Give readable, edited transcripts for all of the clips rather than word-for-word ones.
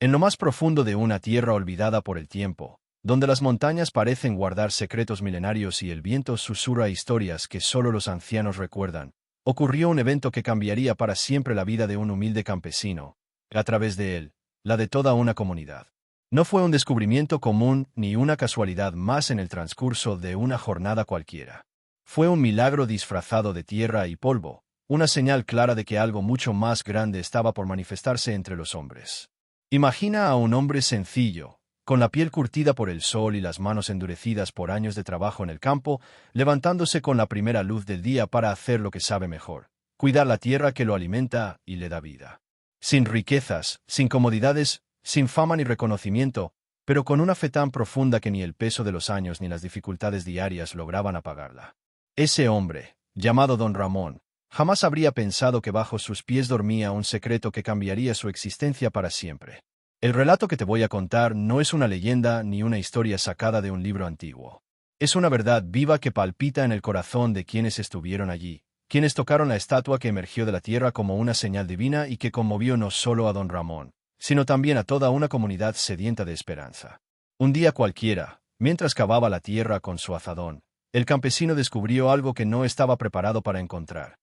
En lo más profundo de una tierra olvidada por el tiempo, donde las montañas parecen guardar secretos milenarios y el viento susurra historias que solo los ancianos recuerdan, ocurrió un evento que cambiaría para siempre la vida de un humilde campesino, a través de él, la de toda una comunidad. No fue un descubrimiento común ni una casualidad más en el transcurso de una jornada cualquiera. Fue un milagro disfrazado de tierra y polvo, una señal clara de que algo mucho más grande estaba por manifestarse entre los hombres. Imagina a un hombre sencillo, con la piel curtida por el sol y las manos endurecidas por años de trabajo en el campo, levantándose con la primera luz del día para hacer lo que sabe mejor, cuidar la tierra que lo alimenta y le da vida. Sin riquezas, sin comodidades, sin fama ni reconocimiento, pero con una fe tan profunda que ni el peso de los años ni las dificultades diarias lograban apagarla. Ese hombre, llamado Don Ramón, jamás habría pensado que bajo sus pies dormía un secreto que cambiaría su existencia para siempre. El relato que te voy a contar no es una leyenda ni una historia sacada de un libro antiguo. Es una verdad viva que palpita en el corazón de quienes estuvieron allí, quienes tocaron la estatua que emergió de la tierra como una señal divina y que conmovió no solo a Don Ramón, sino también a toda una comunidad sedienta de esperanza. Un día cualquiera, mientras cavaba la tierra con su azadón, el campesino descubrió algo que no estaba preparado para encontrar.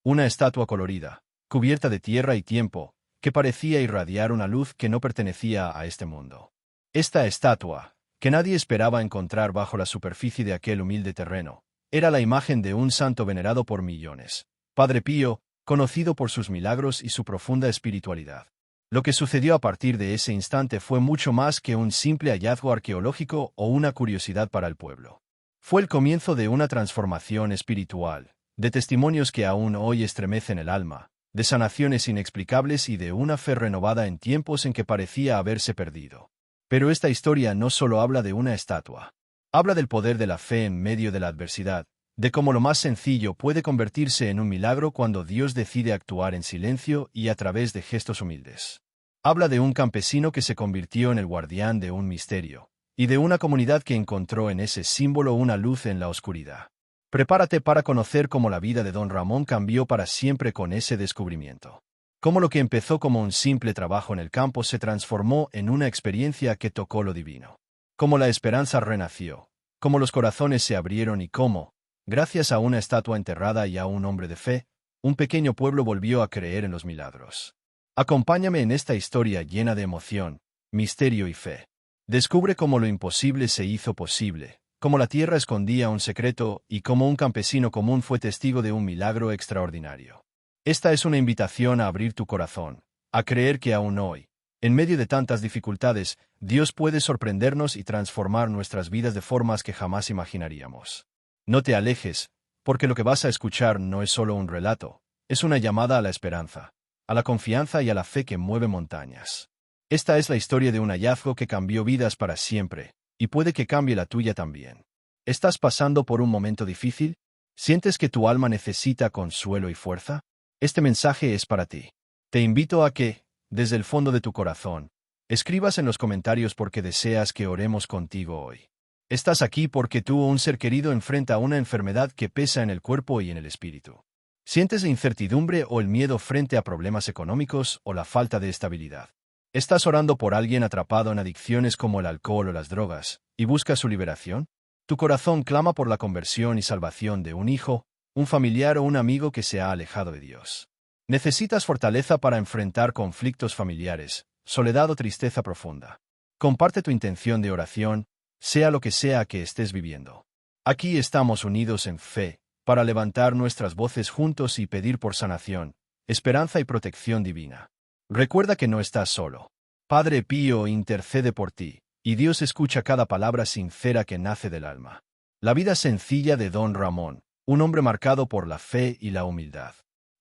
Una estatua colorida, cubierta de tierra y tiempo, que parecía irradiar una luz que no pertenecía a este mundo. Esta estatua, que nadie esperaba encontrar bajo la superficie de aquel humilde terreno, era la imagen de un santo venerado por millones, Padre Pío, conocido por sus milagros y su profunda espiritualidad. Lo que sucedió a partir de ese instante fue mucho más que un simple hallazgo arqueológico o una curiosidad para el pueblo. Fue el comienzo de una transformación espiritual, de testimonios que aún hoy estremecen el alma, de sanaciones inexplicables y de una fe renovada en tiempos en que parecía haberse perdido. Pero esta historia no solo habla de una estatua. Habla del poder de la fe en medio de la adversidad, de cómo lo más sencillo puede convertirse en un milagro cuando Dios decide actuar en silencio y a través de gestos humildes. Habla de un campesino que se convirtió en el guardián de un misterio, y de una comunidad que encontró en ese símbolo una luz en la oscuridad. Prepárate para conocer cómo la vida de Don Ramón cambió para siempre con ese descubrimiento. Cómo lo que empezó como un simple trabajo en el campo se transformó en una experiencia que tocó lo divino. Cómo la esperanza renació, cómo los corazones se abrieron y cómo, gracias a una estatua enterrada y a un hombre de fe, un pequeño pueblo volvió a creer en los milagros. Acompáñame en esta historia llena de emoción, misterio y fe. Descubre cómo lo imposible se hizo posible, cómo la tierra escondía un secreto y cómo un campesino común fue testigo de un milagro extraordinario. Esta es una invitación a abrir tu corazón, a creer que aún hoy, en medio de tantas dificultades, Dios puede sorprendernos y transformar nuestras vidas de formas que jamás imaginaríamos. No te alejes, porque lo que vas a escuchar no es solo un relato, es una llamada a la esperanza, a la confianza y a la fe que mueve montañas. Esta es la historia de un hallazgo que cambió vidas para siempre, y puede que cambie la tuya también. ¿Estás pasando por un momento difícil? ¿Sientes que tu alma necesita consuelo y fuerza? Este mensaje es para ti. Te invito a que, desde el fondo de tu corazón, escribas en los comentarios porque deseas que oremos contigo hoy. Estás aquí porque tú o un ser querido enfrenta una enfermedad que pesa en el cuerpo y en el espíritu. ¿Sientes la incertidumbre o el miedo frente a problemas económicos o la falta de estabilidad? ¿Estás orando por alguien atrapado en adicciones como el alcohol o las drogas, y buscas su liberación? ¿Tu corazón clama por la conversión y salvación de un hijo, un familiar o un amigo que se ha alejado de Dios? ¿Necesitas fortaleza para enfrentar conflictos familiares, soledad o tristeza profunda? Comparte tu intención de oración, sea lo que sea que estés viviendo. Aquí estamos unidos en fe, para levantar nuestras voces juntos y pedir por sanación, esperanza y protección divina. Recuerda que no estás solo. Padre Pío intercede por ti, y Dios escucha cada palabra sincera que nace del alma. La vida sencilla de Don Ramón, un hombre marcado por la fe y la humildad.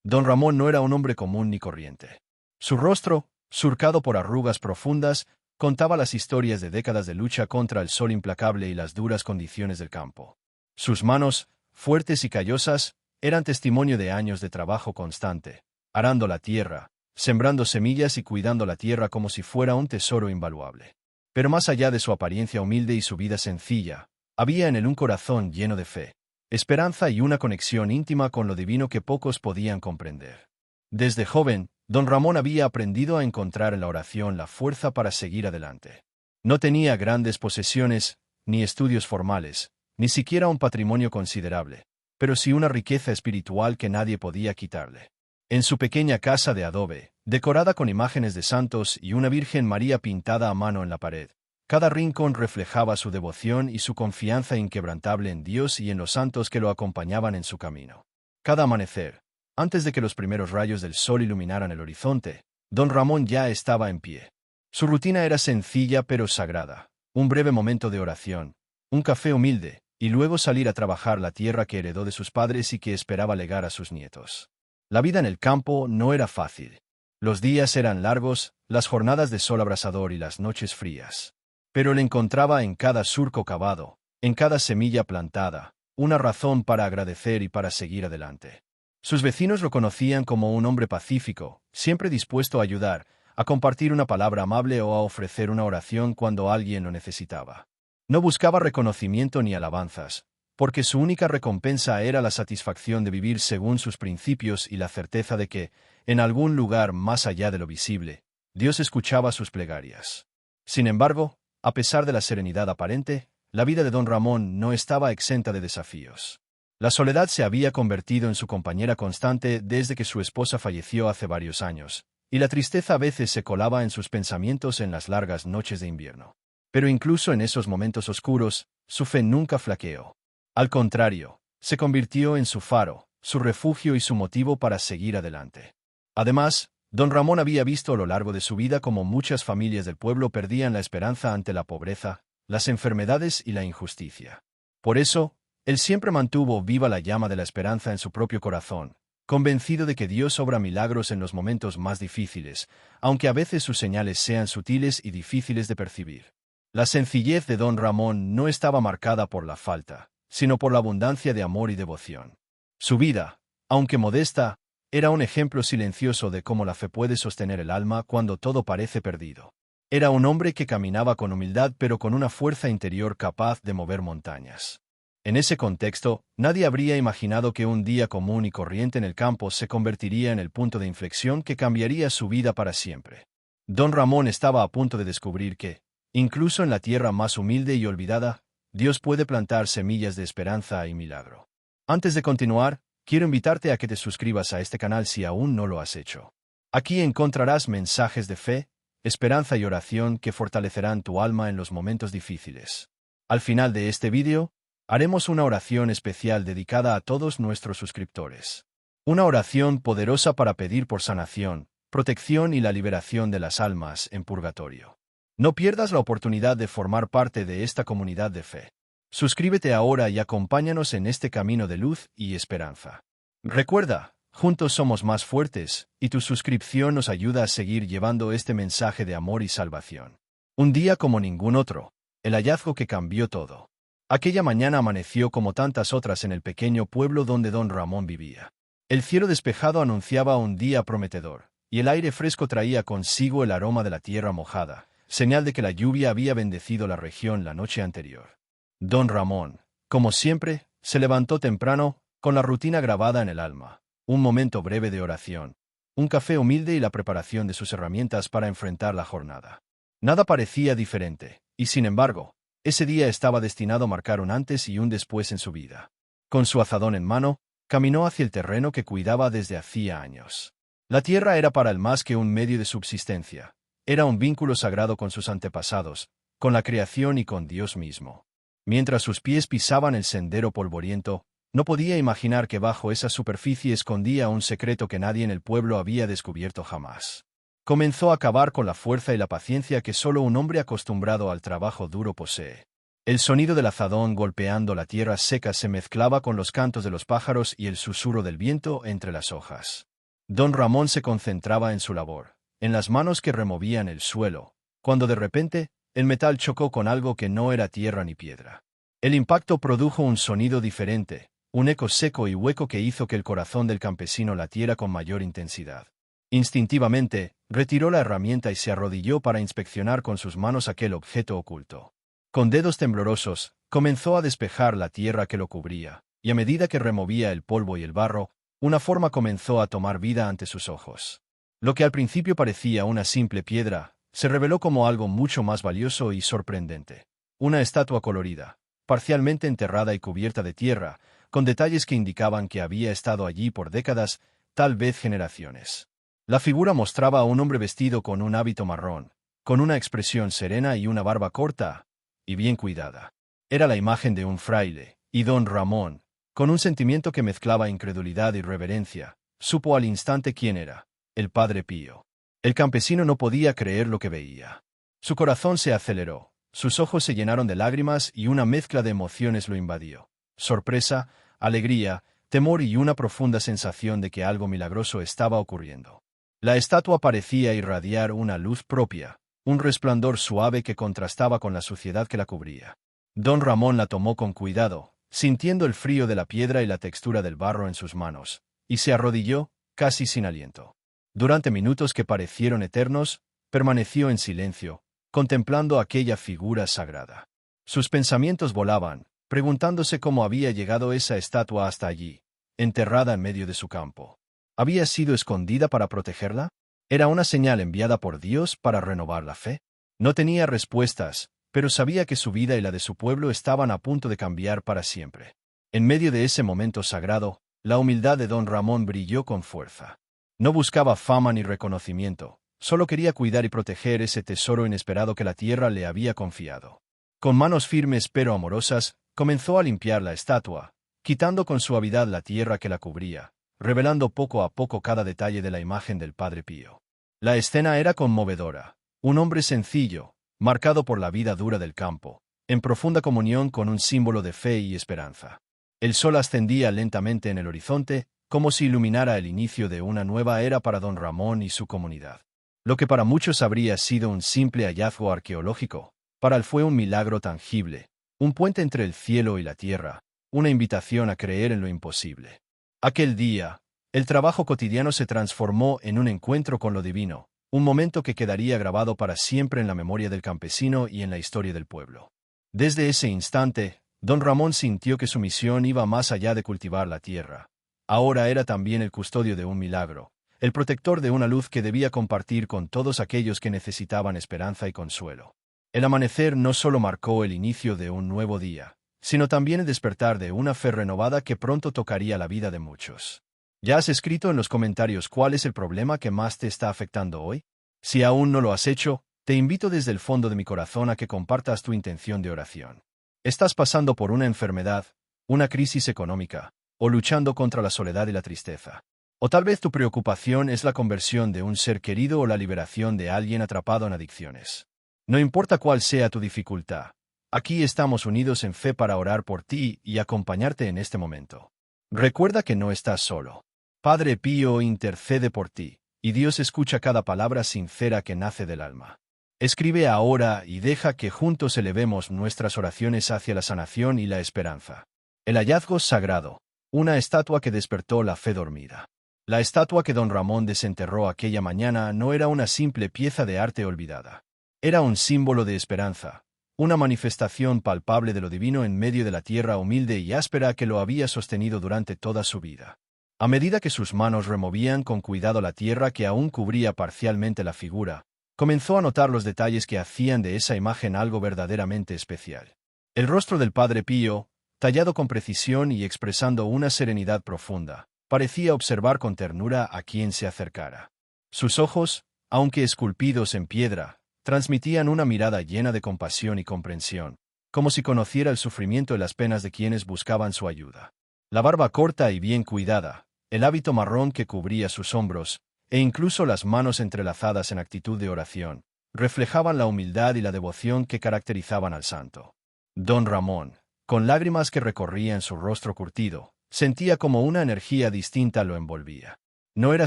Don Ramón no era un hombre común ni corriente. Su rostro, surcado por arrugas profundas, contaba las historias de décadas de lucha contra el sol implacable y las duras condiciones del campo. Sus manos, fuertes y callosas, eran testimonio de años de trabajo constante, arando la tierra, sembrando semillas y cuidando la tierra como si fuera un tesoro invaluable. Pero más allá de su apariencia humilde y su vida sencilla, había en él un corazón lleno de fe, esperanza y una conexión íntima con lo divino que pocos podían comprender. Desde joven, Don Ramón había aprendido a encontrar en la oración la fuerza para seguir adelante. No tenía grandes posesiones, ni estudios formales, ni siquiera un patrimonio considerable, pero sí una riqueza espiritual que nadie podía quitarle. En su pequeña casa de adobe, decorada con imágenes de santos y una Virgen María pintada a mano en la pared, cada rincón reflejaba su devoción y su confianza inquebrantable en Dios y en los santos que lo acompañaban en su camino. Cada amanecer, antes de que los primeros rayos del sol iluminaran el horizonte, don Ramón ya estaba en pie. Su rutina era sencilla pero sagrada: un breve momento de oración, un café humilde, y luego salir a trabajar la tierra que heredó de sus padres y que esperaba legar a sus nietos. La vida en el campo no era fácil. Los días eran largos, las jornadas de sol abrasador y las noches frías. Pero él encontraba en cada surco cavado, en cada semilla plantada, una razón para agradecer y para seguir adelante. Sus vecinos lo conocían como un hombre pacífico, siempre dispuesto a ayudar, a compartir una palabra amable o a ofrecer una oración cuando alguien lo necesitaba. No buscaba reconocimiento ni alabanzas, porque su única recompensa era la satisfacción de vivir según sus principios y la certeza de que, en algún lugar más allá de lo visible, Dios escuchaba sus plegarias. Sin embargo, a pesar de la serenidad aparente, la vida de don Ramón no estaba exenta de desafíos. La soledad se había convertido en su compañera constante desde que su esposa falleció hace varios años, y la tristeza a veces se colaba en sus pensamientos en las largas noches de invierno. Pero incluso en esos momentos oscuros, su fe nunca flaqueó. Al contrario, se convirtió en su faro, su refugio y su motivo para seguir adelante. Además, don Ramón había visto a lo largo de su vida cómo muchas familias del pueblo perdían la esperanza ante la pobreza, las enfermedades y la injusticia. Por eso, él siempre mantuvo viva la llama de la esperanza en su propio corazón, convencido de que Dios obra milagros en los momentos más difíciles, aunque a veces sus señales sean sutiles y difíciles de percibir. La sencillez de don Ramón no estaba marcada por la falta, sino por la abundancia de amor y devoción. Su vida, aunque modesta, era un ejemplo silencioso de cómo la fe puede sostener el alma cuando todo parece perdido. Era un hombre que caminaba con humildad pero con una fuerza interior capaz de mover montañas. En ese contexto, nadie habría imaginado que un día común y corriente en el campo se convertiría en el punto de inflexión que cambiaría su vida para siempre. Don Ramón estaba a punto de descubrir que, incluso en la tierra más humilde y olvidada, Dios puede plantar semillas de esperanza y milagro. Antes de continuar, quiero invitarte a que te suscribas a este canal si aún no lo has hecho. Aquí encontrarás mensajes de fe, esperanza y oración que fortalecerán tu alma en los momentos difíciles. Al final de este vídeo, haremos una oración especial dedicada a todos nuestros suscriptores. Una oración poderosa para pedir por sanación, protección y la liberación de las almas en purgatorio. No pierdas la oportunidad de formar parte de esta comunidad de fe. Suscríbete ahora y acompáñanos en este camino de luz y esperanza. Recuerda, juntos somos más fuertes, y tu suscripción nos ayuda a seguir llevando este mensaje de amor y salvación. Un día como ningún otro, el hallazgo que cambió todo. Aquella mañana amaneció como tantas otras en el pequeño pueblo donde don Ramón vivía. El cielo despejado anunciaba un día prometedor, y el aire fresco traía consigo el aroma de la tierra mojada, señal de que la lluvia había bendecido la región la noche anterior. Don Ramón, como siempre, se levantó temprano, con la rutina grabada en el alma: un momento breve de oración, un café humilde y la preparación de sus herramientas para enfrentar la jornada. Nada parecía diferente, y sin embargo, ese día estaba destinado a marcar un antes y un después en su vida. Con su azadón en mano, caminó hacia el terreno que cuidaba desde hacía años. La tierra era para él más que un medio de subsistencia. Era un vínculo sagrado con sus antepasados, con la creación y con Dios mismo. Mientras sus pies pisaban el sendero polvoriento, no podía imaginar que bajo esa superficie escondía un secreto que nadie en el pueblo había descubierto jamás. Comenzó a cavar con la fuerza y la paciencia que solo un hombre acostumbrado al trabajo duro posee. El sonido del azadón golpeando la tierra seca se mezclaba con los cantos de los pájaros y el susurro del viento entre las hojas. Don Ramón se concentraba en su labor, en las manos que removían el suelo, cuando de repente, el metal chocó con algo que no era tierra ni piedra. El impacto produjo un sonido diferente, un eco seco y hueco que hizo que el corazón del campesino latiera con mayor intensidad. Instintivamente, retiró la herramienta y se arrodilló para inspeccionar con sus manos aquel objeto oculto. Con dedos temblorosos, comenzó a despejar la tierra que lo cubría, y a medida que removía el polvo y el barro, una forma comenzó a tomar vida ante sus ojos. Lo que al principio parecía una simple piedra, se reveló como algo mucho más valioso y sorprendente. Una estatua colorida, parcialmente enterrada y cubierta de tierra, con detalles que indicaban que había estado allí por décadas, tal vez generaciones. La figura mostraba a un hombre vestido con un hábito marrón, con una expresión serena y una barba corta y bien cuidada. Era la imagen de un fraile, y don Ramón, con un sentimiento que mezclaba incredulidad y reverencia, supo al instante quién era: el Padre Pío. El campesino no podía creer lo que veía. Su corazón se aceleró, sus ojos se llenaron de lágrimas y una mezcla de emociones lo invadió: sorpresa, alegría, temor y una profunda sensación de que algo milagroso estaba ocurriendo. La estatua parecía irradiar una luz propia, un resplandor suave que contrastaba con la suciedad que la cubría. Don Ramón la tomó con cuidado, sintiendo el frío de la piedra y la textura del barro en sus manos, y se arrodilló, casi sin aliento. Durante minutos que parecieron eternos, permaneció en silencio, contemplando aquella figura sagrada. Sus pensamientos volaban, preguntándose cómo había llegado esa estatua hasta allí, enterrada en medio de su campo. ¿Había sido escondida para protegerla? ¿Era una señal enviada por Dios para renovar la fe? No tenía respuestas, pero sabía que su vida y la de su pueblo estaban a punto de cambiar para siempre. En medio de ese momento sagrado, la humildad de don Ramón brilló con fuerza. No buscaba fama ni reconocimiento, solo quería cuidar y proteger ese tesoro inesperado que la tierra le había confiado. Con manos firmes pero amorosas, comenzó a limpiar la estatua, quitando con suavidad la tierra que la cubría, revelando poco a poco cada detalle de la imagen del Padre Pío. La escena era conmovedora. Un hombre sencillo, marcado por la vida dura del campo, en profunda comunión con un símbolo de fe y esperanza. El sol ascendía lentamente en el horizonte, como si iluminara el inicio de una nueva era para don Ramón y su comunidad. Lo que para muchos habría sido un simple hallazgo arqueológico, para él fue un milagro tangible, un puente entre el cielo y la tierra, una invitación a creer en lo imposible. Aquel día, el trabajo cotidiano se transformó en un encuentro con lo divino, un momento que quedaría grabado para siempre en la memoria del campesino y en la historia del pueblo. Desde ese instante, don Ramón sintió que su misión iba más allá de cultivar la tierra. Ahora era también el custodio de un milagro, el protector de una luz que debía compartir con todos aquellos que necesitaban esperanza y consuelo. El amanecer no solo marcó el inicio de un nuevo día, sino también el despertar de una fe renovada que pronto tocaría la vida de muchos. ¿Ya has escrito en los comentarios cuál es el problema que más te está afectando hoy? Si aún no lo has hecho, te invito desde el fondo de mi corazón a que compartas tu intención de oración. ¿Estás pasando por una enfermedad, una crisis económica, o luchando contra la soledad y la tristeza? O tal vez tu preocupación es la conversión de un ser querido o la liberación de alguien atrapado en adicciones. No importa cuál sea tu dificultad, aquí estamos unidos en fe para orar por ti y acompañarte en este momento. Recuerda que no estás solo. Padre Pío intercede por ti, y Dios escucha cada palabra sincera que nace del alma. Escribe ahora y deja que juntos elevemos nuestras oraciones hacia la sanación y la esperanza. El hallazgo sagrado, una estatua que despertó la fe dormida. La estatua que don Ramón desenterró aquella mañana no era una simple pieza de arte olvidada. Era un símbolo de esperanza, una manifestación palpable de lo divino en medio de la tierra humilde y áspera que lo había sostenido durante toda su vida. A medida que sus manos removían con cuidado la tierra que aún cubría parcialmente la figura, comenzó a notar los detalles que hacían de esa imagen algo verdaderamente especial. El rostro del Padre Pío, tallado con precisión y expresando una serenidad profunda, parecía observar con ternura a quien se acercara. Sus ojos, aunque esculpidos en piedra, transmitían una mirada llena de compasión y comprensión, como si conociera el sufrimiento y las penas de quienes buscaban su ayuda. La barba corta y bien cuidada, el hábito marrón que cubría sus hombros, e incluso las manos entrelazadas en actitud de oración, reflejaban la humildad y la devoción que caracterizaban al santo. Don Ramón, con lágrimas que recorrían su rostro curtido, sentía como una energía distinta lo envolvía. No era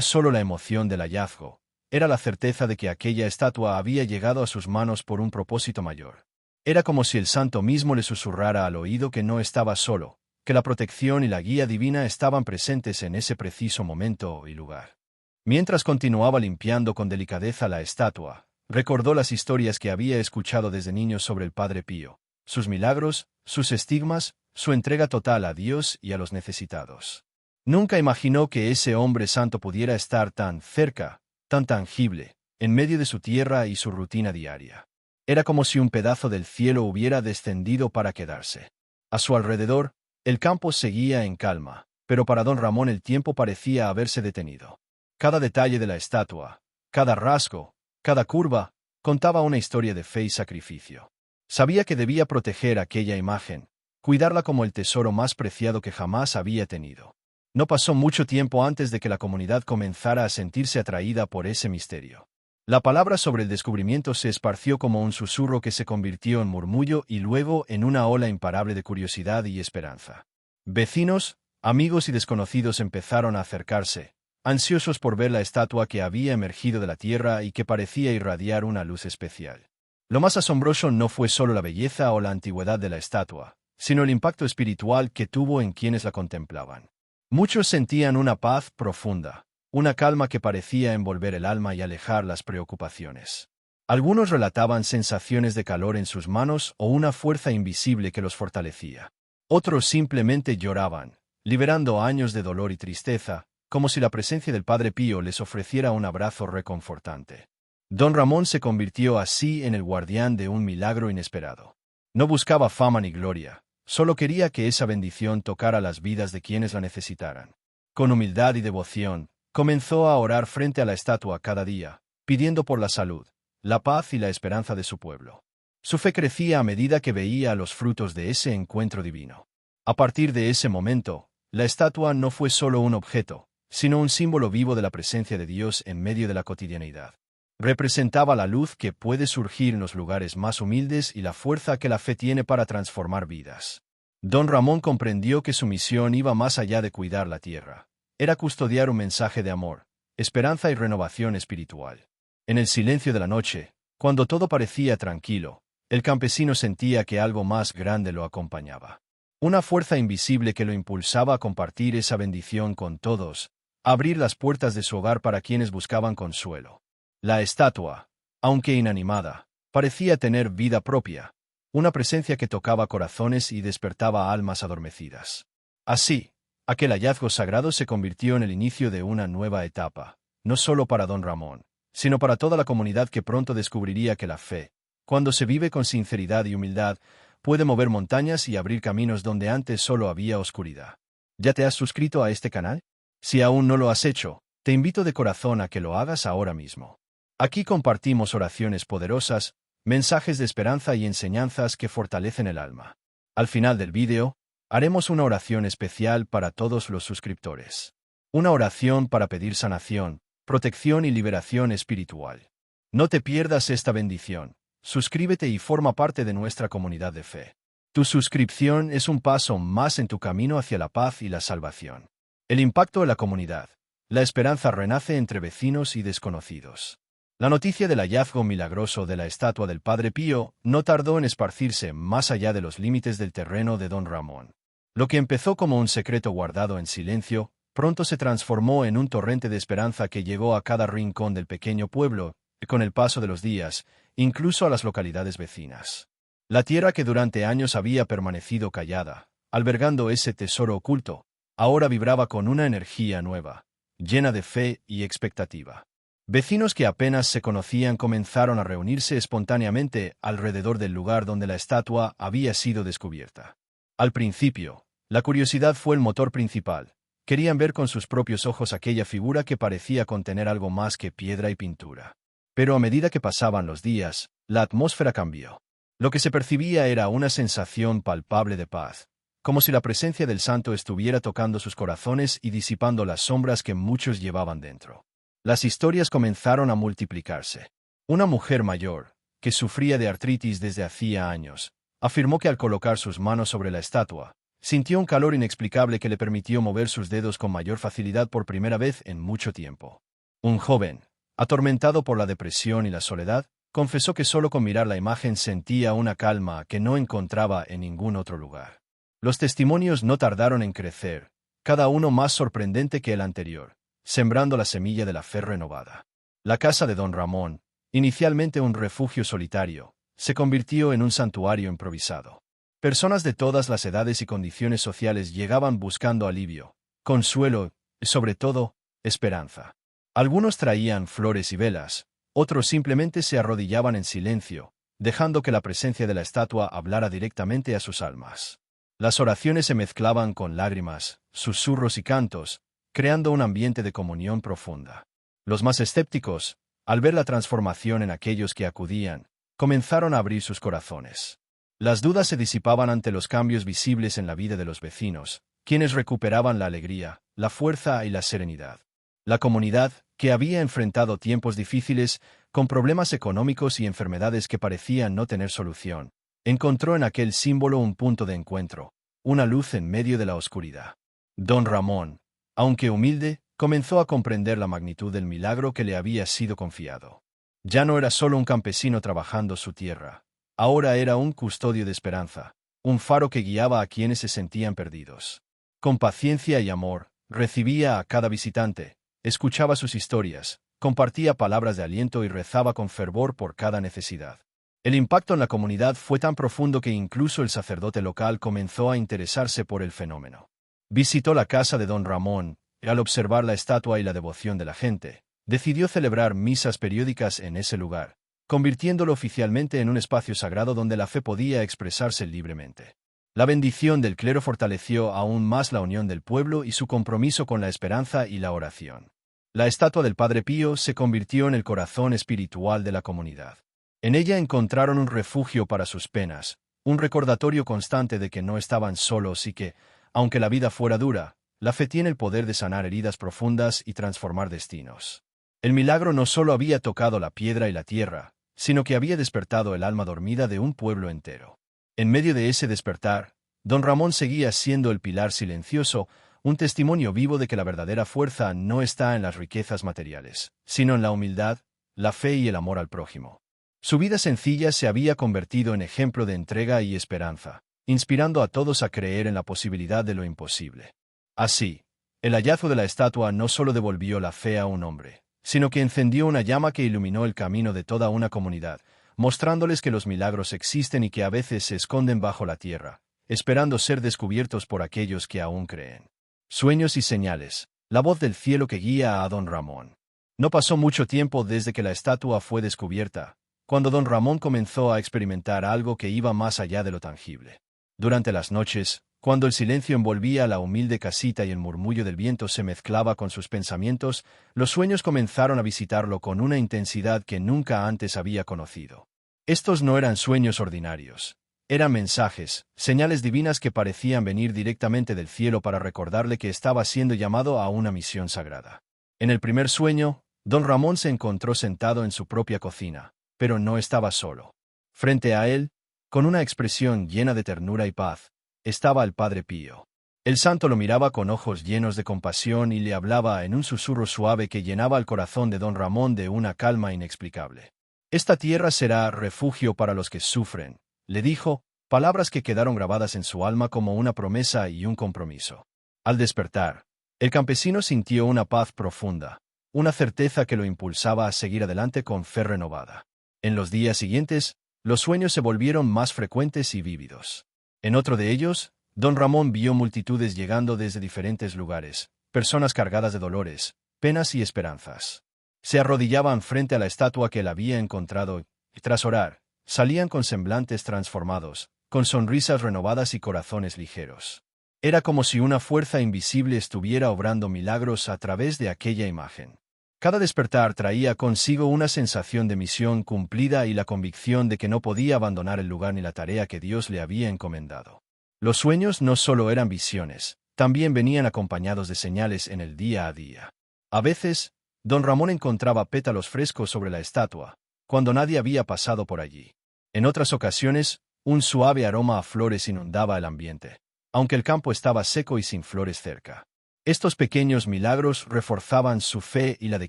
solo la emoción del hallazgo, era la certeza de que aquella estatua había llegado a sus manos por un propósito mayor. Era como si el santo mismo le susurrara al oído que no estaba solo, que la protección y la guía divina estaban presentes en ese preciso momento y lugar. Mientras continuaba limpiando con delicadeza la estatua, recordó las historias que había escuchado desde niño sobre el Padre Pío, sus milagros, sus estigmas, su entrega total a Dios y a los necesitados. Nunca imaginó que ese hombre santo pudiera estar tan cerca, tan tangible, en medio de su tierra y su rutina diaria. Era como si un pedazo del cielo hubiera descendido para quedarse. A su alrededor, el campo seguía en calma, pero para don Ramón el tiempo parecía haberse detenido. Cada detalle de la estatua, cada rasgo, cada curva, contaba una historia de fe y sacrificio. Sabía que debía proteger aquella imagen, cuidarla como el tesoro más preciado que jamás había tenido. No pasó mucho tiempo antes de que la comunidad comenzara a sentirse atraída por ese misterio. La palabra sobre el descubrimiento se esparció como un susurro que se convirtió en murmullo y luego en una ola imparable de curiosidad y esperanza. Vecinos, amigos y desconocidos empezaron a acercarse, ansiosos por ver la estatua que había emergido de la tierra y que parecía irradiar una luz especial. Lo más asombroso no fue solo la belleza o la antigüedad de la estatua, sino el impacto espiritual que tuvo en quienes la contemplaban. Muchos sentían una paz profunda, una calma que parecía envolver el alma y alejar las preocupaciones. Algunos relataban sensaciones de calor en sus manos o una fuerza invisible que los fortalecía. Otros simplemente lloraban, liberando años de dolor y tristeza, como si la presencia del Padre Pío les ofreciera un abrazo reconfortante. Don Ramón se convirtió así en el guardián de un milagro inesperado. No buscaba fama ni gloria, solo quería que esa bendición tocara las vidas de quienes la necesitaran. Con humildad y devoción, comenzó a orar frente a la estatua cada día, pidiendo por la salud, la paz y la esperanza de su pueblo. Su fe crecía a medida que veía los frutos de ese encuentro divino. A partir de ese momento, la estatua no fue solo un objeto, sino un símbolo vivo de la presencia de Dios en medio de la cotidianidad. Representaba la luz que puede surgir en los lugares más humildes y la fuerza que la fe tiene para transformar vidas. Don Ramón comprendió que su misión iba más allá de cuidar la tierra. Era custodiar un mensaje de amor, esperanza y renovación espiritual. En el silencio de la noche, cuando todo parecía tranquilo, el campesino sentía que algo más grande lo acompañaba. Una fuerza invisible que lo impulsaba a compartir esa bendición con todos, a abrir las puertas de su hogar para quienes buscaban consuelo. La estatua, aunque inanimada, parecía tener vida propia, una presencia que tocaba corazones y despertaba almas adormecidas. Así, aquel hallazgo sagrado se convirtió en el inicio de una nueva etapa, no solo para don Ramón, sino para toda la comunidad que pronto descubriría que la fe, cuando se vive con sinceridad y humildad, puede mover montañas y abrir caminos donde antes solo había oscuridad. ¿Ya te has suscrito a este canal? Si aún no lo has hecho, te invito de corazón a que lo hagas ahora mismo. Aquí compartimos oraciones poderosas, mensajes de esperanza y enseñanzas que fortalecen el alma. Al final del vídeo, haremos una oración especial para todos los suscriptores. Una oración para pedir sanación, protección y liberación espiritual. No te pierdas esta bendición. Suscríbete y forma parte de nuestra comunidad de fe. Tu suscripción es un paso más en tu camino hacia la paz y la salvación. El impacto de la comunidad. La esperanza renace entre vecinos y desconocidos. La noticia del hallazgo milagroso de la estatua del Padre Pío no tardó en esparcirse más allá de los límites del terreno de don Ramón. Lo que empezó como un secreto guardado en silencio, pronto se transformó en un torrente de esperanza que llegó a cada rincón del pequeño pueblo, y con el paso de los días, incluso a las localidades vecinas. La tierra que durante años había permanecido callada, albergando ese tesoro oculto, ahora vibraba con una energía nueva, llena de fe y expectativa. Vecinos que apenas se conocían comenzaron a reunirse espontáneamente alrededor del lugar donde la estatua había sido descubierta. Al principio, la curiosidad fue el motor principal. Querían ver con sus propios ojos aquella figura que parecía contener algo más que piedra y pintura. Pero a medida que pasaban los días, la atmósfera cambió. Lo que se percibía era una sensación palpable de paz, como si la presencia del santo estuviera tocando sus corazones y disipando las sombras que muchos llevaban dentro. Las historias comenzaron a multiplicarse. Una mujer mayor, que sufría de artritis desde hacía años, afirmó que al colocar sus manos sobre la estatua, sintió un calor inexplicable que le permitió mover sus dedos con mayor facilidad por primera vez en mucho tiempo. Un joven, atormentado por la depresión y la soledad, confesó que solo con mirar la imagen sentía una calma que no encontraba en ningún otro lugar. Los testimonios no tardaron en crecer, cada uno más sorprendente que el anterior, sembrando la semilla de la fe renovada. La casa de don Ramón, inicialmente un refugio solitario, se convirtió en un santuario improvisado. Personas de todas las edades y condiciones sociales llegaban buscando alivio, consuelo y, sobre todo, esperanza. Algunos traían flores y velas, otros simplemente se arrodillaban en silencio, dejando que la presencia de la estatua hablara directamente a sus almas. Las oraciones se mezclaban con lágrimas, susurros y cantos, creando un ambiente de comunión profunda. Los más escépticos, al ver la transformación en aquellos que acudían, comenzaron a abrir sus corazones. Las dudas se disipaban ante los cambios visibles en la vida de los vecinos, quienes recuperaban la alegría, la fuerza y la serenidad. La comunidad, que había enfrentado tiempos difíciles, con problemas económicos y enfermedades que parecían no tener solución, encontró en aquel símbolo un punto de encuentro, una luz en medio de la oscuridad. Don Ramón, aunque humilde, comenzó a comprender la magnitud del milagro que le había sido confiado. Ya no era solo un campesino trabajando su tierra, ahora era un custodio de esperanza, un faro que guiaba a quienes se sentían perdidos. Con paciencia y amor, recibía a cada visitante, escuchaba sus historias, compartía palabras de aliento y rezaba con fervor por cada necesidad. El impacto en la comunidad fue tan profundo que incluso el sacerdote local comenzó a interesarse por el fenómeno. Visitó la casa de don Ramón, y al observar la estatua y la devoción de la gente, decidió celebrar misas periódicas en ese lugar, convirtiéndolo oficialmente en un espacio sagrado donde la fe podía expresarse libremente. La bendición del clero fortaleció aún más la unión del pueblo y su compromiso con la esperanza y la oración. La estatua del Padre Pío se convirtió en el corazón espiritual de la comunidad. En ella encontraron un refugio para sus penas, un recordatorio constante de que no estaban solos y que, aunque la vida fuera dura, la fe tiene el poder de sanar heridas profundas y transformar destinos. El milagro no solo había tocado la piedra y la tierra, sino que había despertado el alma dormida de un pueblo entero. En medio de ese despertar, don Ramón seguía siendo el pilar silencioso, un testimonio vivo de que la verdadera fuerza no está en las riquezas materiales, sino en la humildad, la fe y el amor al prójimo. Su vida sencilla se había convertido en ejemplo de entrega y esperanza, inspirando a todos a creer en la posibilidad de lo imposible. Así, el hallazgo de la estatua no solo devolvió la fe a un hombre, sino que encendió una llama que iluminó el camino de toda una comunidad, mostrándoles que los milagros existen y que a veces se esconden bajo la tierra, esperando ser descubiertos por aquellos que aún creen. Sueños y señales, la voz del cielo que guía a don Ramón. No pasó mucho tiempo desde que la estatua fue descubierta, cuando don Ramón comenzó a experimentar algo que iba más allá de lo tangible. Durante las noches, cuando el silencio envolvía la humilde casita y el murmullo del viento se mezclaba con sus pensamientos, los sueños comenzaron a visitarlo con una intensidad que nunca antes había conocido. Estos no eran sueños ordinarios. Eran mensajes, señales divinas que parecían venir directamente del cielo para recordarle que estaba siendo llamado a una misión sagrada. En el primer sueño, don Ramón se encontró sentado en su propia cocina, pero no estaba solo. Frente a él, con una expresión llena de ternura y paz, estaba el Padre Pío. El santo lo miraba con ojos llenos de compasión y le hablaba en un susurro suave que llenaba el corazón de don Ramón de una calma inexplicable. «Esta tierra será refugio para los que sufren», le dijo, palabras que quedaron grabadas en su alma como una promesa y un compromiso. Al despertar, el campesino sintió una paz profunda, una certeza que lo impulsaba a seguir adelante con fe renovada. En los días siguientes, los sueños se volvieron más frecuentes y vívidos. En otro de ellos, don Ramón vio multitudes llegando desde diferentes lugares, personas cargadas de dolores, penas y esperanzas. Se arrodillaban frente a la estatua que él había encontrado y, tras orar, salían con semblantes transformados, con sonrisas renovadas y corazones ligeros. Era como si una fuerza invisible estuviera obrando milagros a través de aquella imagen. Cada despertar traía consigo una sensación de misión cumplida y la convicción de que no podía abandonar el lugar ni la tarea que Dios le había encomendado. Los sueños no solo eran visiones, también venían acompañados de señales en el día a día. A veces, don Ramón encontraba pétalos frescos sobre la estatua, cuando nadie había pasado por allí. En otras ocasiones, un suave aroma a flores inundaba el ambiente, aunque el campo estaba seco y sin flores cerca. Estos pequeños milagros reforzaban su fe y la de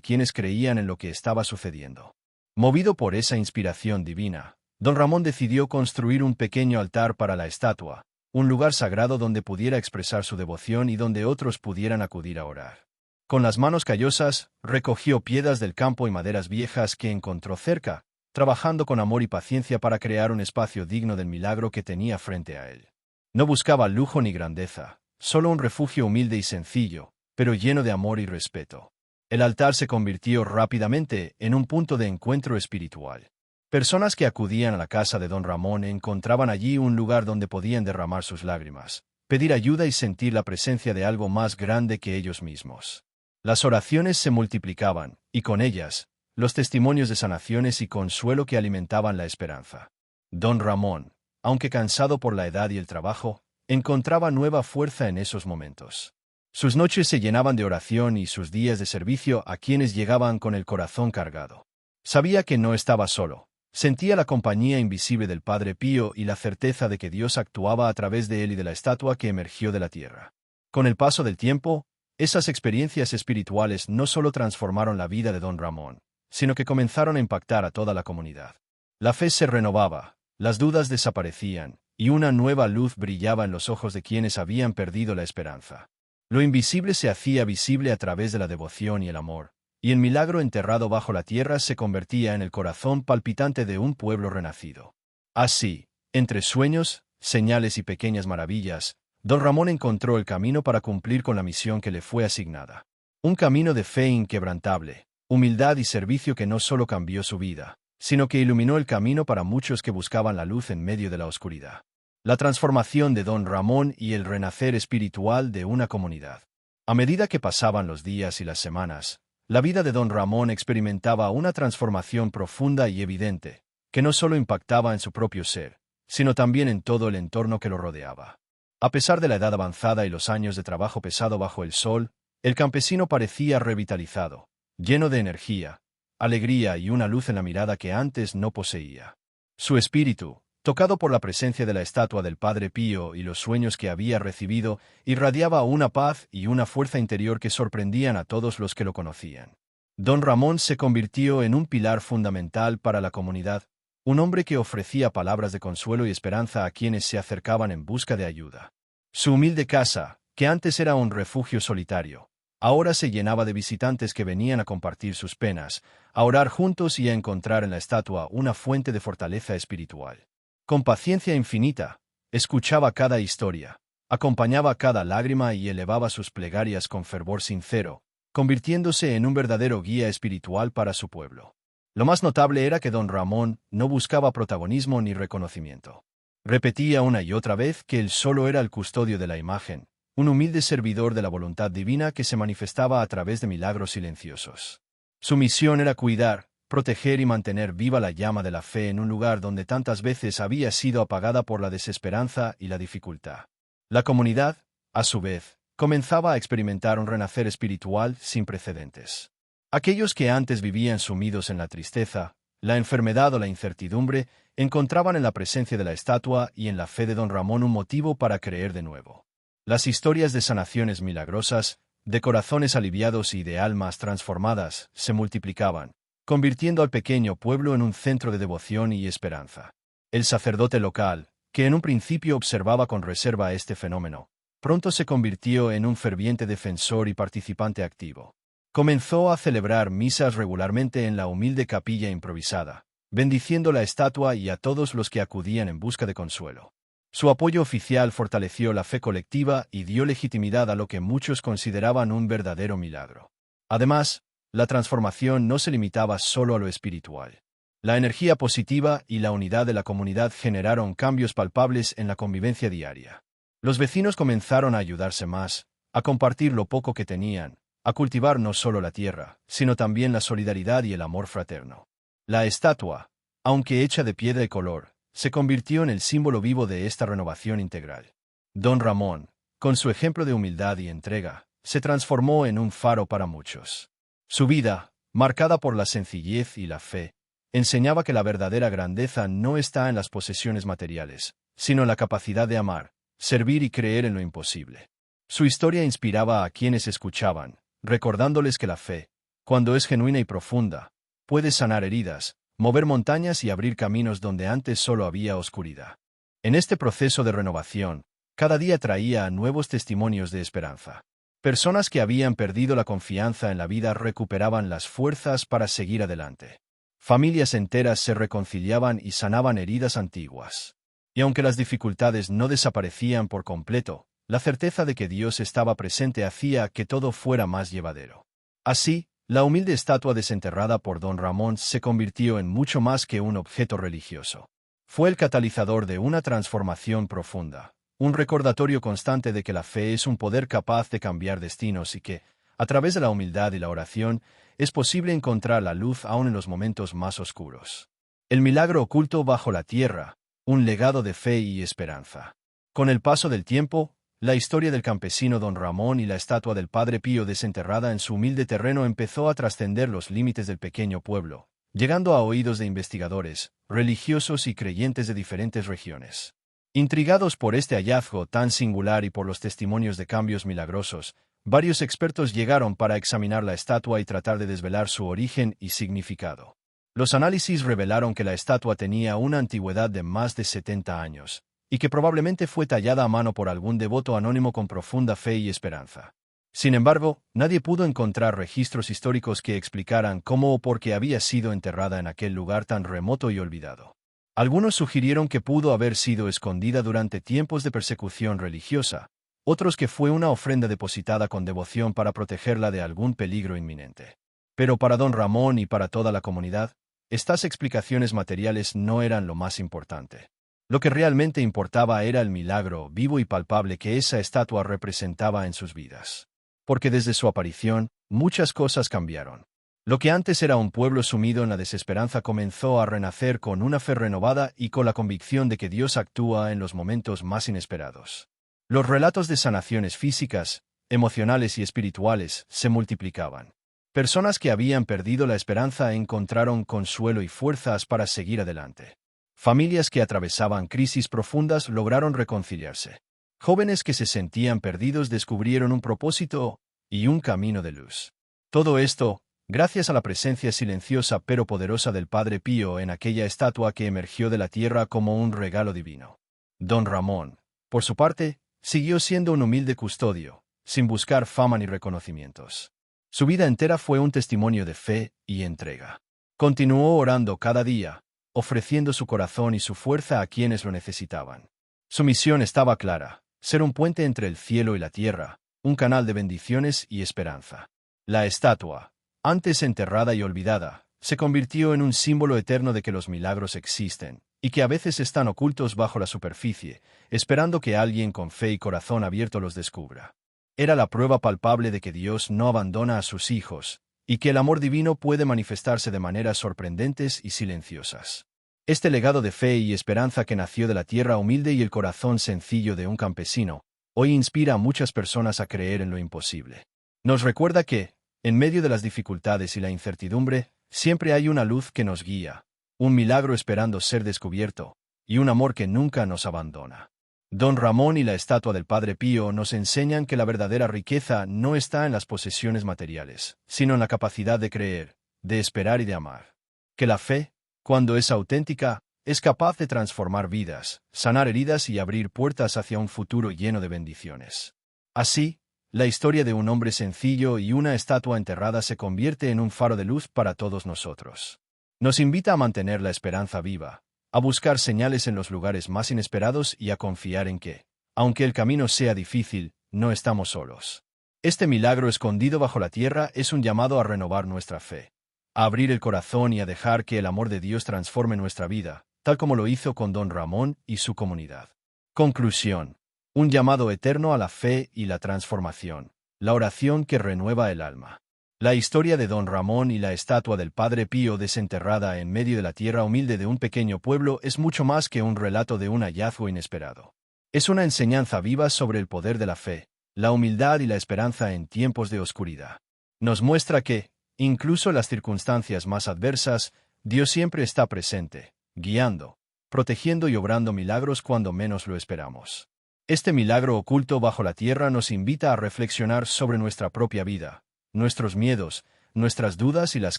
quienes creían en lo que estaba sucediendo. Movido por esa inspiración divina, don Ramón decidió construir un pequeño altar para la estatua, un lugar sagrado donde pudiera expresar su devoción y donde otros pudieran acudir a orar. Con las manos callosas, recogió piedras del campo y maderas viejas que encontró cerca, trabajando con amor y paciencia para crear un espacio digno del milagro que tenía frente a él. No buscaba lujo ni grandeza, solo un refugio humilde y sencillo, pero lleno de amor y respeto. El altar se convirtió rápidamente en un punto de encuentro espiritual. Personas que acudían a la casa de don Ramón encontraban allí un lugar donde podían derramar sus lágrimas, pedir ayuda y sentir la presencia de algo más grande que ellos mismos. Las oraciones se multiplicaban, y con ellas, los testimonios de sanaciones y consuelo que alimentaban la esperanza. Don Ramón, aunque cansado por la edad y el trabajo, encontraba nueva fuerza en esos momentos. Sus noches se llenaban de oración y sus días de servicio a quienes llegaban con el corazón cargado. Sabía que no estaba solo. Sentía la compañía invisible del Padre Pío y la certeza de que Dios actuaba a través de él y de la estatua que emergió de la tierra. Con el paso del tiempo, esas experiencias espirituales no solo transformaron la vida de don Ramón, sino que comenzaron a impactar a toda la comunidad. La fe se renovaba, las dudas desaparecían, y una nueva luz brillaba en los ojos de quienes habían perdido la esperanza. Lo invisible se hacía visible a través de la devoción y el amor, y el milagro enterrado bajo la tierra se convertía en el corazón palpitante de un pueblo renacido. Así, entre sueños, señales y pequeñas maravillas, don Ramón encontró el camino para cumplir con la misión que le fue asignada. Un camino de fe inquebrantable, humildad y servicio que no solo cambió su vida, sino que iluminó el camino para muchos que buscaban la luz en medio de la oscuridad. La transformación de don Ramón y el renacer espiritual de una comunidad. A medida que pasaban los días y las semanas, la vida de don Ramón experimentaba una transformación profunda y evidente, que no solo impactaba en su propio ser, sino también en todo el entorno que lo rodeaba. A pesar de la edad avanzada y los años de trabajo pesado bajo el sol, el campesino parecía revitalizado, lleno de energía, alegría y una luz en la mirada que antes no poseía. Su espíritu, tocado por la presencia de la estatua del Padre Pío y los sueños que había recibido, irradiaba una paz y una fuerza interior que sorprendían a todos los que lo conocían. Don Ramón se convirtió en un pilar fundamental para la comunidad, un hombre que ofrecía palabras de consuelo y esperanza a quienes se acercaban en busca de ayuda. Su humilde casa, que antes era un refugio solitario, ahora se llenaba de visitantes que venían a compartir sus penas, a orar juntos y a encontrar en la estatua una fuente de fortaleza espiritual. Con paciencia infinita, escuchaba cada historia, acompañaba cada lágrima y elevaba sus plegarias con fervor sincero, convirtiéndose en un verdadero guía espiritual para su pueblo. Lo más notable era que don Ramón no buscaba protagonismo ni reconocimiento. Repetía una y otra vez que él solo era el custodio de la imagen, un humilde servidor de la voluntad divina que se manifestaba a través de milagros silenciosos. Su misión era cuidar, proteger y mantener viva la llama de la fe en un lugar donde tantas veces había sido apagada por la desesperanza y la dificultad. La comunidad, a su vez, comenzaba a experimentar un renacer espiritual sin precedentes. Aquellos que antes vivían sumidos en la tristeza, la enfermedad o la incertidumbre, encontraban en la presencia de la estatua y en la fe de don Ramón un motivo para creer de nuevo. Las historias de sanaciones milagrosas, de corazones aliviados y de almas transformadas, se multiplicaban, convirtiendo al pequeño pueblo en un centro de devoción y esperanza. El sacerdote local, que en un principio observaba con reserva este fenómeno, pronto se convirtió en un ferviente defensor y participante activo. Comenzó a celebrar misas regularmente en la humilde capilla improvisada, bendiciendo la estatua y a todos los que acudían en busca de consuelo. Su apoyo oficial fortaleció la fe colectiva y dio legitimidad a lo que muchos consideraban un verdadero milagro. Además, la transformación no se limitaba solo a lo espiritual. La energía positiva y la unidad de la comunidad generaron cambios palpables en la convivencia diaria. Los vecinos comenzaron a ayudarse más, a compartir lo poco que tenían, a cultivar no solo la tierra, sino también la solidaridad y el amor fraterno. La estatua, aunque hecha de piedra y color, se convirtió en el símbolo vivo de esta renovación integral. Don Ramón, con su ejemplo de humildad y entrega, se transformó en un faro para muchos. Su vida, marcada por la sencillez y la fe, enseñaba que la verdadera grandeza no está en las posesiones materiales, sino en la capacidad de amar, servir y creer en lo imposible. Su historia inspiraba a quienes escuchaban, recordándoles que la fe, cuando es genuina y profunda, puede sanar heridas, mover montañas y abrir caminos donde antes solo había oscuridad. En este proceso de renovación, cada día traía nuevos testimonios de esperanza. Personas que habían perdido la confianza en la vida recuperaban las fuerzas para seguir adelante. Familias enteras se reconciliaban y sanaban heridas antiguas. Y aunque las dificultades no desaparecían por completo, la certeza de que Dios estaba presente hacía que todo fuera más llevadero. Así, La humilde estatua desenterrada por don Ramón se convirtió en mucho más que un objeto religioso. Fue el catalizador de una transformación profunda, un recordatorio constante de que la fe es un poder capaz de cambiar destinos y que, a través de la humildad y la oración, es posible encontrar la luz aún en los momentos más oscuros. El milagro oculto bajo la tierra, un legado de fe y esperanza. Con el paso del tiempo, la historia del campesino don Ramón y la estatua del Padre Pío desenterrada en su humilde terreno empezó a trascender los límites del pequeño pueblo, llegando a oídos de investigadores, religiosos y creyentes de diferentes regiones. Intrigados por este hallazgo tan singular y por los testimonios de cambios milagrosos, varios expertos llegaron para examinar la estatua y tratar de desvelar su origen y significado. Los análisis revelaron que la estatua tenía una antigüedad de más de 70 años, y que probablemente fue tallada a mano por algún devoto anónimo con profunda fe y esperanza. Sin embargo, nadie pudo encontrar registros históricos que explicaran cómo o por qué había sido enterrada en aquel lugar tan remoto y olvidado. Algunos sugirieron que pudo haber sido escondida durante tiempos de persecución religiosa, otros que fue una ofrenda depositada con devoción para protegerla de algún peligro inminente. Pero para don Ramón y para toda la comunidad, estas explicaciones materiales no eran lo más importante. Lo que realmente importaba era el milagro vivo y palpable que esa estatua representaba en sus vidas. Porque desde su aparición, muchas cosas cambiaron. Lo que antes era un pueblo sumido en la desesperanza comenzó a renacer con una fe renovada y con la convicción de que Dios actúa en los momentos más inesperados. Los relatos de sanaciones físicas, emocionales y espirituales se multiplicaban. Personas que habían perdido la esperanza encontraron consuelo y fuerzas para seguir adelante. Familias que atravesaban crisis profundas lograron reconciliarse. Jóvenes que se sentían perdidos descubrieron un propósito y un camino de luz. Todo esto, gracias a la presencia silenciosa pero poderosa del Padre Pío en aquella estatua que emergió de la tierra como un regalo divino. Don Ramón, por su parte, siguió siendo un humilde custodio, sin buscar fama ni reconocimientos. Su vida entera fue un testimonio de fe y entrega. Continuó orando cada día, ofreciendo su corazón y su fuerza a quienes lo necesitaban. Su misión estaba clara: ser un puente entre el cielo y la tierra, un canal de bendiciones y esperanza. La estatua, antes enterrada y olvidada, se convirtió en un símbolo eterno de que los milagros existen, y que a veces están ocultos bajo la superficie, esperando que alguien con fe y corazón abierto los descubra. Era la prueba palpable de que Dios no abandona a sus hijos, y que el amor divino puede manifestarse de maneras sorprendentes y silenciosas. Este legado de fe y esperanza que nació de la tierra humilde y el corazón sencillo de un campesino, hoy inspira a muchas personas a creer en lo imposible. Nos recuerda que, en medio de las dificultades y la incertidumbre, siempre hay una luz que nos guía, un milagro esperando ser descubierto, y un amor que nunca nos abandona. Don Ramón y la estatua del Padre Pío nos enseñan que la verdadera riqueza no está en las posesiones materiales, sino en la capacidad de creer, de esperar y de amar. Que la fe, cuando es auténtica, es capaz de transformar vidas, sanar heridas y abrir puertas hacia un futuro lleno de bendiciones. Así, la historia de un hombre sencillo y una estatua enterrada se convierte en un faro de luz para todos nosotros. Nos invita a mantener la esperanza viva, a buscar señales en los lugares más inesperados y a confiar en que, aunque el camino sea difícil, no estamos solos. Este milagro escondido bajo la tierra es un llamado a renovar nuestra fe, a abrir el corazón y a dejar que el amor de Dios transforme nuestra vida, tal como lo hizo con don Ramón y su comunidad. Conclusión. Un llamado eterno a la fe y la transformación, la oración que renueva el alma. La historia de don Ramón y la estatua del Padre Pío desenterrada en medio de la tierra humilde de un pequeño pueblo es mucho más que un relato de un hallazgo inesperado. Es una enseñanza viva sobre el poder de la fe, la humildad y la esperanza en tiempos de oscuridad. Nos muestra que, incluso en las circunstancias más adversas, Dios siempre está presente, guiando, protegiendo y obrando milagros cuando menos lo esperamos. Este milagro oculto bajo la tierra nos invita a reflexionar sobre nuestra propia vida, nuestros miedos, nuestras dudas y las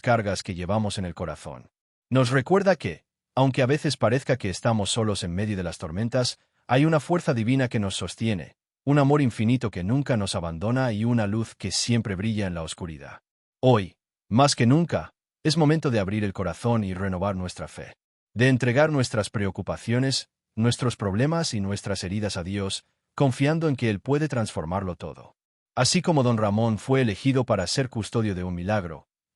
cargas que llevamos en el corazón. Nos recuerda que, aunque a veces parezca que estamos solos en medio de las tormentas, hay una fuerza divina que nos sostiene, un amor infinito que nunca nos abandona y una luz que siempre brilla en la oscuridad. Hoy, más que nunca, es momento de abrir el corazón y renovar nuestra fe, de entregar nuestras preocupaciones, nuestros problemas y nuestras heridas a Dios, confiando en que Él puede transformarlo todo. Así como don Ramón fue elegido para ser custodio de un milagro,